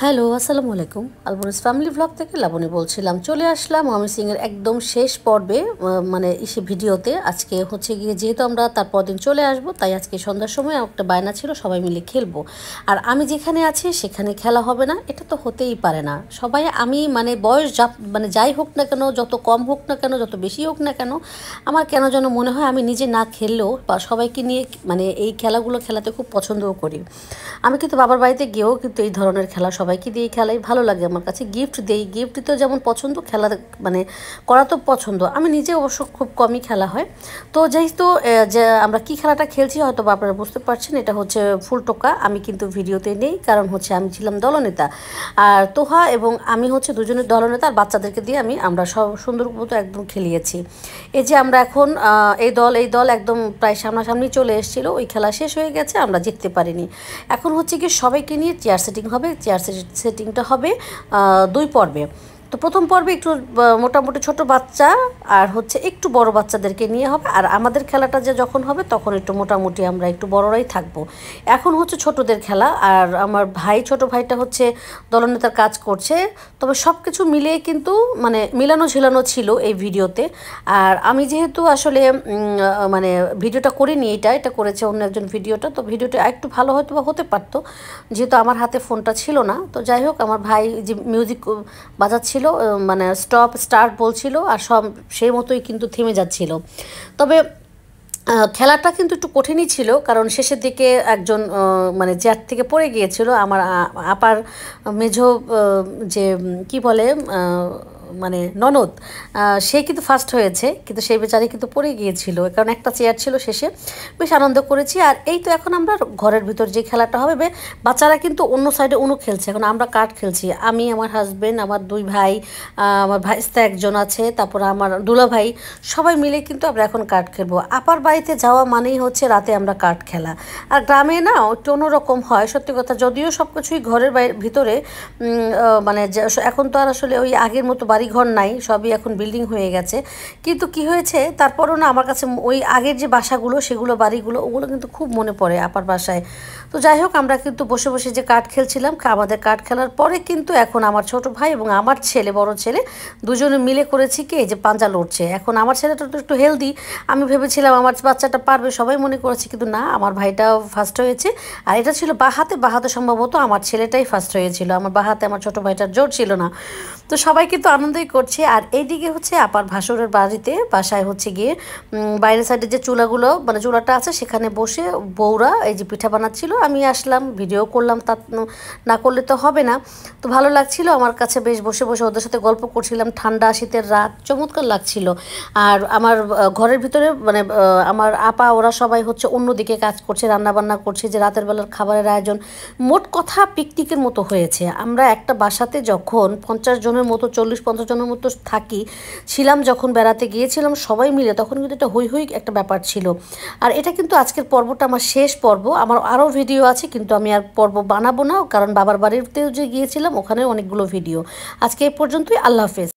Hello, আসসালামু আলাইকুম। আলবনিস family blog থেকে লাবণী বলছিলাম। চলে আসলাম ময়মনসিংহের একদম শেষ পর্বে, মানে ভিডিওতে। আজকে হচ্ছে গিয়ে যেহেতু আমরা তারপর দিন চলে আসব, তাই আজকে সন্ধ্যার সময় একটা বায়না ছিল সবাই মিলে খেলবো। আর আমি যেখানে আছি সেখানে খেলা হবে না, এটা তো হতেই পারে না। সবাই আমি মানে বয়স মানে যাই হোক না কেন, যত কম হোক না কেন, যত বেশি হোক না কেন, আমার কেন যেন মনে হয় আমি নিজে না খেললেও বা সবাইকে নিয়ে মানে এই খেলাগুলো খেলাতে খুব পছন্দও করি। আমি কিন্তু বাবার বাড়িতে গিয়েও কিন্তু এই ধরনের খেলা সবাইকে দিয়ে খেলাই ভালো লাগে। আমার কাছে গিফট দেই, গিফট দিতেও যেমন পছন্দ, খেলা মানে করা তো পছন্দ। আমি নিজে অবশ্য খুব কমই খেলা হয়। তো যেহেতু যে আমরা কী খেলাটা খেলছি হয়তো আপনারা বুঝতে পারছেন, এটা হচ্ছে ফুল টোকা। আমি কিন্তু ভিডিওতে নেই, কারণ হচ্ছে আমি ছিলাম দলনেতা, আর তোহা এবং আমি হচ্ছে দুজনের দলনেতা। আর বাচ্চাদেরকে দিয়ে আমরা সব সুন্দর মতো একদম খেলিয়েছি। এই যে আমরা এখন এই দল একদম প্রায় সামনাসামনি চলে এসেছিলো, ওই খেলা শেষ হয়ে গেছে, আমরা জিততে পারিনি। এখন হচ্ছে কি সবাইকে নিয়ে চেয়ার সেটিং হবে। চেয়ার সেটিংটা হবে 2 পর্বে। তো প্রথম পর্বে একটু মোটামুটি ছোট বাচ্চা আর হচ্ছে একটু বড় বাচ্চাদেরকে নিয়ে হবে। আর আমাদের খেলাটা যে যখন হবে তখন একটু মোটামুটি আমরা একটু বড়রাই থাকবো। এখন হচ্ছে ছোটদের খেলা, আর আমার ছোট ভাইটা হচ্ছে দলনেতার কাজ করছে। তবে সব কিছু মিলিয়ে কিন্তু মানে মিলানো ঝিলানো ছিল এই ভিডিওতে। আর আমি যেহেতু আসলে মানে ভিডিওটা করিনি, এটা করেছে অন্য একজন ভিডিওটা, তো ভিডিওটা একটু ভালো হয়তো বা হতে পারতো, যেহেতু আমার হাতে ফোনটা ছিল না। তো যাই হোক, আমার ভাই যে মিউজিক বাজাচ্ছিল, মানে স্টপ স্টার্ট বলছিল, আর সব সেই মতোই কিন্তু থেমে যাচ্ছিল। তবে খেলাটা কিন্তু একটু কঠিনই ছিল, কারণ শেষের দিকে একজন মানে চেয়ার থেকে পড়ে গিয়েছিল। আমার আপার মেঝো যে কি বলে মানে ননদ, সে কিন্তু ফার্স্ট হয়েছে, কিন্তু সেই বেচারি কিন্তু পড়ে গিয়েছিল, কারণ একটা চেয়ার ছিল শেষে। বেশ আনন্দ করেছি। আর এই তো এখন আমরা ঘরের ভিতর যে খেলাটা হবে, বাচ্চারা কিন্তু অন্য সাইডে উনো খেলছে, এখন আমরা কার্ড খেলছি। আমি, আমার হাজব্যান্ড, আমার 2 ভাই, আমার ভাইস্তা একজন আছে, তারপর আমার দুলা ভাই, সবাই মিলে কিন্তু আমরা এখন কার্ড খেলবো। আপার বাড়িতে যাওয়া মানেই হচ্ছে রাতে আমরা কার্ড খেলা। আর গ্রামে না একটু অন্যরকম হয় সত্যি কথা, যদিও সব কিছুই ঘরের ভিতরে, মানে এখন তো আর আসলে ওই আগের মতো বাড়িঘর নাই, সবই এখন বিল্ডিং হয়ে গেছে। কিন্তু কি হয়েছে, তারপরও না আমার কাছে ওই আগের যে বাসাগুলো, সেগুলো বাড়িগুলো, ওগুলো কিন্তু খুব মনে পড়ে আপার বাসায়। তো যাই হোক, আমরা কিন্তু বসে বসে যে কার্ড খেলছিলাম, আমাদের কার্ড খেলার পরে কিন্তু এখন আমার ছোট ভাই এবং আমার ছেলে, বড় ছেলে, দুজনে মিলে করেছি কি এই যে পাঞ্জা লড়ছে। এখন আমার ছেলেটা তো একটু হেলদি, আমি ভেবেছিলাম আমার বাচ্চাটা পারবে, সবাই মনে করেছে, কিন্তু না, আমার ভাইটাও ফার্স্ট হয়েছে। আর এটা ছিল বাহাতে সম্ভবত আমার ছেলেটাই ফার্স্ট হয়েছিল, আমার বাহাতে আমার ছোট ভাইটার জোর ছিল না। তো সবাই কিন্তু আনন্দই করছে। আর এইদিকে হচ্ছে আপার ভাসুরের বাসায় হচ্ছে গিয়ে বাইরের সাইডে যে চুলাগুলো, মানে চুলাটা আছে, সেখানে বসে বউরা এই যে পিঠা বানাচ্ছিল। আমি আসলাম, ভিডিও করলাম, তা না করলে তো হবে না। তো ভালো লাগছিল আমার কাছে, বেশ বসে বসে ওদের সাথে গল্প করছিলাম। ঠান্ডা শীতের রাত, চমৎকার লাগছিল। আর আমার ঘরের ভিতরে মানে আমার আপা ওরা সবাই হচ্ছে অন্যদিকে কাজ করছে, রান্নাবান্না করছে, যে রাতের বেলার খাবারের আয়োজন। মোট কথা পিকনিকের মতো হয়েছে। আমরা একটা বাসাতে যখন 50 জনের মতো, 40-50 জনের মতো ছিলাম, যখন বেড়াতে গিয়েছিলাম সবাই মিলে, তখন কিন্তু এটা হই হই একটা ব্যাপার ছিল। আর এটা কিন্তু আজকের পর্বটা আমার শেষ পর্ব। আমার আরও ভিডিও আছে, কিন্তু আমি আর পর্ব বানাবো না, কারণ বাবার বাড়িতেও যে গিয়েছিলাম ওখানে অনেকগুলো ভিডিও। আজকে এই পর্যন্তই। আল্লাহ হাফেজ।